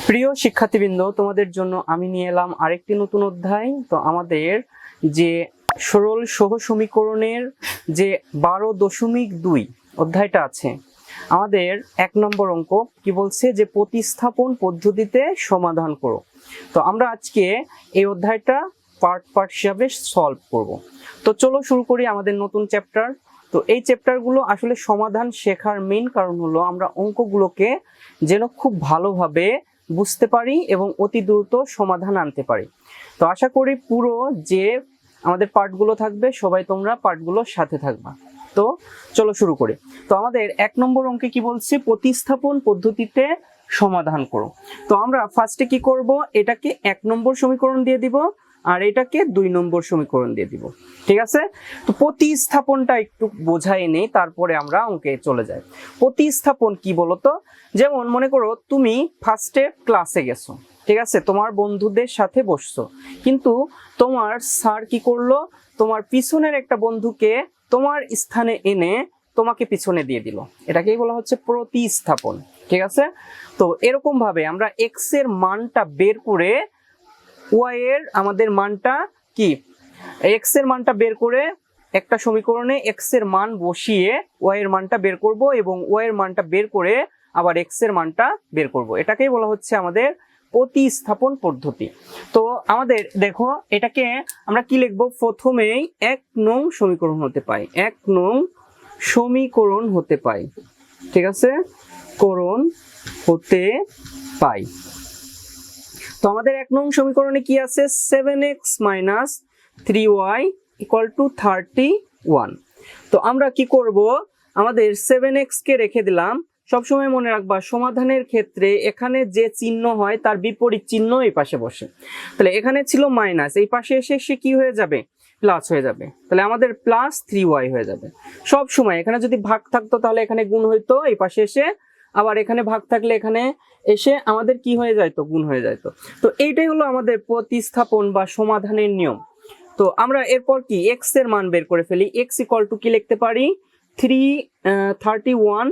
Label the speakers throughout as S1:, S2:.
S1: প্রিয় শিক্ষার্থীবৃন্দ, তোমাদের জন্য আমি নিয়ে এলাম আরেকটি নতুন অধ্যায়। তো আমাদের যে সরল সহ সমীকরণের যে 12.2 অধ্যায়টা আছে, আমাদের 1 নম্বর অঙ্ক কি বলছে যে প্রতিস্থাপন পদ্ধতিতে সমাধান করো। তো আমরা আজকে এই অধ্যায়টা পার্ট হিসাবে সলভ করব। তো চলো শুরু করি আমাদের নতুন চ্যাপ্টার। তো এই চ্যাপ্টারগুলো আসলে সমাধান শেখার মেইন কারণ হলো আমরা অঙ্কগুলোকে যেন খুব ভালোভাবে বুঝতে পারি এবং অতি দ্রুত সমাধান আনতে পারি। তো আশা করি পুরো যে আমাদের পার্টগুলো থাকবে সবাই তোমরা পার্টগুলোর সাথে থাকবা। তো চলো শুরু করি। তো আমাদের 1 নম্বর অঙ্কে কি বলছে, প্রতিস্থাপন পদ্ধতিতে সমাধান করো। তো আমরা ফার্স্টে কি করব, এটাকে 1 নম্বর সমীকরণ দিয়ে দিব আর এটাকে 2 নম্বর সমীকরণ দিয়ে দিব। ঠিক আছে, তো প্রতিস্থাপনটা একটু বোঝাই নেই, তারপরে আমরা অঙ্কে চলে যাই। প্রতিস্থাপন কি বলতো, যেমন মনে করো তুমি ফার্স্টে ক্লাসে গেছো, ঠিক আছে, তোমার বন্ধুদের সাথে বসছো, কিন্তু তোমার স্যার কি করলো, তোমার পিছনের একটা বন্ধুকে তোমার স্থানে এনে তোমাকে পিছনে দিয়ে দিল। এটাকেই বলা হচ্ছে প্রতিস্থাপন। ঠিক আছে, তো এরকম ভাবে আমরা এক্স এর মানটা বের করে ওয়াই এর আমাদের মানটা কি, এক্স এর মানটা বের করে একটা সমীকরণে এক্স এর মান বসিয়ে ওয়াই এর মানটা বের করব এবং ওয়াই এর মানটা বের করে আবার এক্স এর মানটা বের করব। এটাকেই বলা হচ্ছে আমাদের প্রতিস্থাপন পদ্ধতি। তো আমাদের দেখো এটাকে আমরা কি লিখবো, প্রথমেই 1 নং সমীকরণ হতে পাই, 1 নং সমীকরণ হতে পাই। ঠিক আছে, করণ হতে পাই। তো আমাদের 1 নং সমীকরণে কি আছে, 7x - 3y = 31। তো আমরা কি করব, আমাদের 7x কে রেখে দিলাম। সবসময় মনে রাখবা সমাধানের ক্ষেত্রে এখানে যে চিহ্ন হয় তার বিপরীত চিহ্ন এই পাশে বসে। তাহলে এখানে ছিল মাইনাস, এই পাশে এসে সে কি হয়ে যাবে, প্লাস হয়ে যাবে। তাহলে আমাদের প্লাস 3y হয়ে যাবে। সব সময় এখানে যদি ভাগ থাকতো তাহলে এখানে গুণ হইতো এই পাশে এসে, আবার এখানে ভাগ থাকলে এখানে এসে আমাদের কি হয়ে যাইতো, গুণ হয়ে যাইতো। তো এইটাই হলো আমাদের প্রতিস্থাপন বা সমাধানের নিয়ম। তো আমরা এরপর কি এক্স এর মান বের করে ফেলি। এক্স = কি লিখতে পারি, 31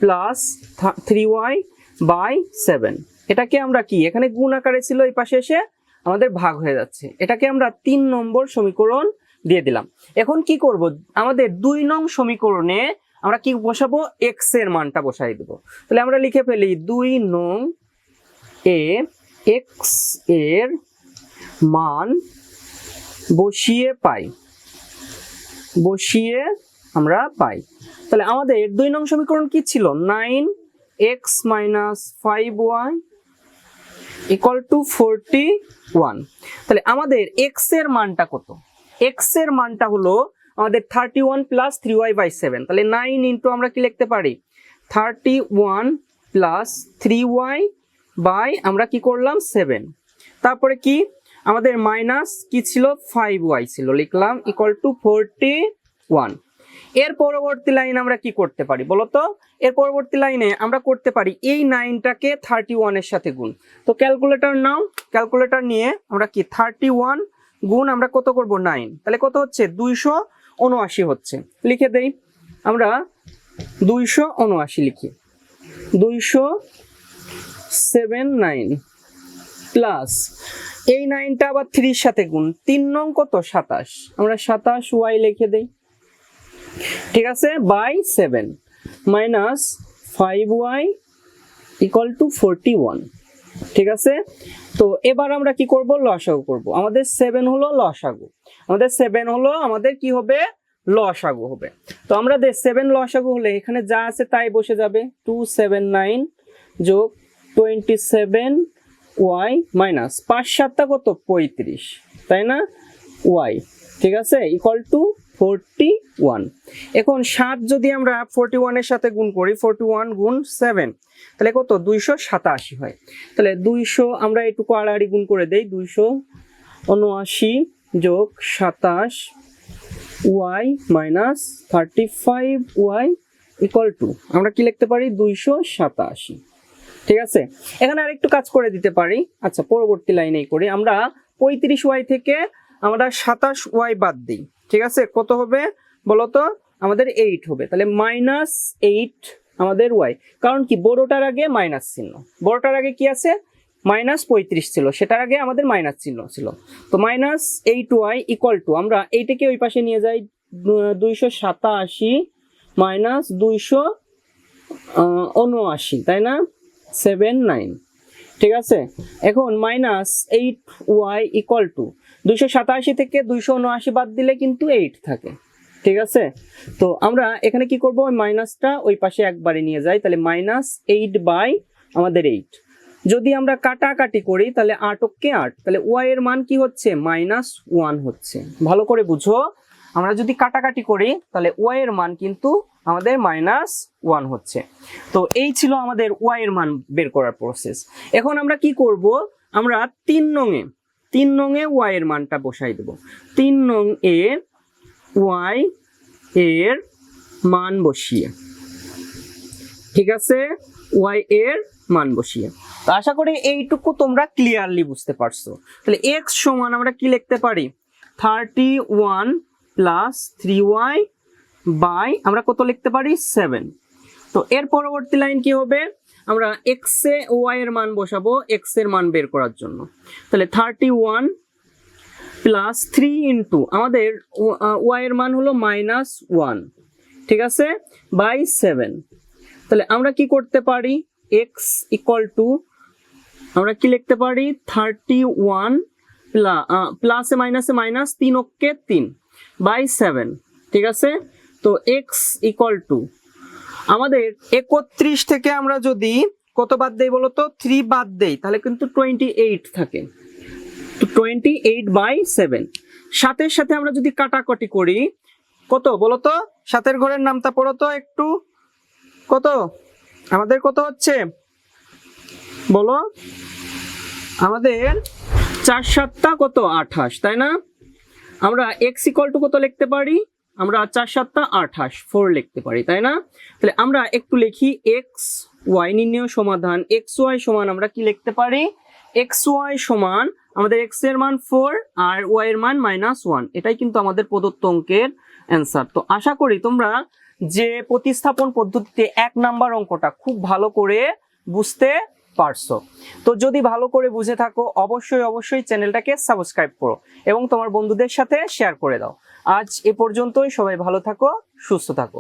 S1: প্লাস 3y/7। এটাকে আমরা কি, এখানে গুণ আকারে ছিল, এই পাশে এসে আমাদের ভাগ হয়ে যাচ্ছে। এটাকে আমরা 3 নম্বর সমীকরণ দিয়ে দিলাম। এখন কি করব, আমাদের 2 নং সমীকরণে আমরা কি বসাবো, এক্স এর মানটা বসাই দেব। তাহলে আমরা লিখে ফেলি 2 নং এ এক্স এর মান বসিয়ে পাই, বসিয়ে আমরা পাই। তাহলে আমাদের 2 নং সমীকরণ কি ছিল, 9x - 5y = 41। তাহলে আমাদের x এর মানটা কত, x এর মানটা হলো আমাদের 31 প্লাস 3y/7। তাহলে 9 ইন্টু আমরা কি লিখতে পারি, 31 প্লাস 3y বাই আমরা কি করলাম 7। তারপরে কি আমাদের মাইনাস কি ছিল, 5y ছিল, লিখলাম = 41। এর পরবর্তী লাইন আমরা কি করতে পারি বলতো, এর পরবর্তী লাইনে আমরা করতে পারি এই 9টাকে 31 এর সাথে গুণ। তো ক্যালকুলেটর নাও, ক্যালকুলেটর নিয়ে আমরা কি 31 গুণ আমরা কত করব, 9। তাহলে কত হচ্ছে, 279 হচ্ছে। লিখে দেই, আমরা 279 লিখি, 279 প্লাস এই 9টা আবার 3 এর সাথে গুণ, 3 নং কত, 27, আমরা 27y লিখে দেই। ঠিক আছে, বাই 7 মাইনাস 5y = 41। ঠিক আছে, তো এবার আমরা কি করব, লসাগু করব। আমাদের 7 হলো লসাগু, আমাদের 7 হলো আমাদের কি হবে, লসাগু হবে। তো আমরা 7 লসাগু হলে এখানে যা আছে তাই বসে যাবে, 279 যোগ 27y মাইনাস 5 7 কত, 35, তাই না, y। ঠিক আছে, = 41। এখন 7 যদি আমরা 41 এর সাথে গুণ করি, 41 গুণ 7 তাহলে কত, 287 হয়। তাহলে 200 আমরা একটু আড়াআড়ি গুণ করে দেই, 279 যোগ 27 y মাইনাস 35y = আমরা কি লিখতে পারি, 287। ঠিক আছে, এখানে আরেকটু কাজ করে দিতে পারি। আচ্ছা, পরবর্তী লাইনেই করি। আমরা 35y থেকে আমরা 27y বাদ দিই। ঠিক আছে, কত হবে বলতো, আমাদের 8 হবে। তাহলে -8 আমাদের ওয়াই, কারণ কি বড়টার আগে মাইনাস চিহ্ন, বড়টার আগে কি আছে -35 ছিল, সেটার আগে আমাদের মাইনাস চিহ্ন ছিল। তো -8y ইকুয়াল টু, আমরা এইটাকে ওই পাশে নিয়ে যাই, 287 -279, তাই না, 79, ঠিক আছে। এখন -8y ইকুয়াল টু 287 থেকে 279 বাদ দিলে কিন্তু 8 থাকে, ঠিক আছে। তো আমরা এখানে কি করব, ওই মাইনাসটা ওই পাশে একবারে নিয়ে যাই, তাহলে -8 বাই আমাদের 8। যদি আমরা কাটাকাটি করি তাহলে 8 কে 8, তাহলে y এর মান কি হচ্ছে -1 হচ্ছে। ভালো করে বুঝো, আমরা যদি কাটাকাটি করি তাহলে y এর মান কিন্তু আমাদের -1 হচ্ছে। তো এই ছিল আমাদের y এর মান বের করার প্রসেস। এখন আমরা কি করব, আমরা 3 নংয়ে y এর মানটা বসাই দেব। 3 নং এ y এর মান বসিয়ে, ঠিক আছে, y এর মান বসিয়ে। তো আশা করি এইটুকু তোমরা ক্লিয়ারলি বুঝতে পারছো। তাহলে x সমান আমরা কি লিখতে পারি, 31 প্লাস 3y বাই আমরা কত লিখতে পারি 7। তো এর পরবর্তী লাইন কি হবে, আমরা x এ y এর মান বসাবো x এর মান বের করার জন্য। তাহলে 31 প্লাস 3 ইন্টু আমাদের y এর মান হলো -1, ঠিক আছে, বাই 7। তাহলে আমরা কি করতে পারি, x ইকুয়াল টু আমরা কি লিখতে পারি 31 প্লাসে মাইনাসে মাইনাস, 3 ওকে 3 বাই 7, ঠিক আছে। তো x ইকুয়াল টু আমাদের 31 থেকে আমরা যদি কত বাদ দেই বলো তো, 3 বাদ দেই, তাহলে কিন্তু 28 থাকে। তো 28 বাই 7, সাথে সাথে আমরা যদি কাটাকাটি করি কত বলো তো, সাতের ঘরের নামটা পড়ো তো একটু, কত আমাদের কত হচ্ছে বলো, আমাদের 4 7 কত 28, তাই না। আমরা x ইকুয়াল টু কত লিখতে পারি, আমরা 4 7 28 4 লিখতে পারি, তাই না। তাহলে আমরা একটু লিখি x y নির্ণয় সমাধান, x y সমান আমরা কি লিখতে পারি, x y সমান আমাদের x এর মান 4 আর y এর মান -1, এটাই কিন্তু আমাদের প্রদত্ত অঙ্কের অ্যান্সার। তো আশা করি তোমরা যে প্রতিস্থাপন পদ্ধতিতে 1 নাম্বার অঙ্কটা খুব ভালো করে বুঝতে পারছো। তো যদি ভালো করে বুঝে থাকো অবশ্যই চ্যানেলটাকে সাবস্ক্রাইব করো এবং তোমার বন্ধুদের সাথে শেয়ার করে দাও। আজ এ পর্যন্তই, সবাই ভালো থাকো, সুস্থ থাকো।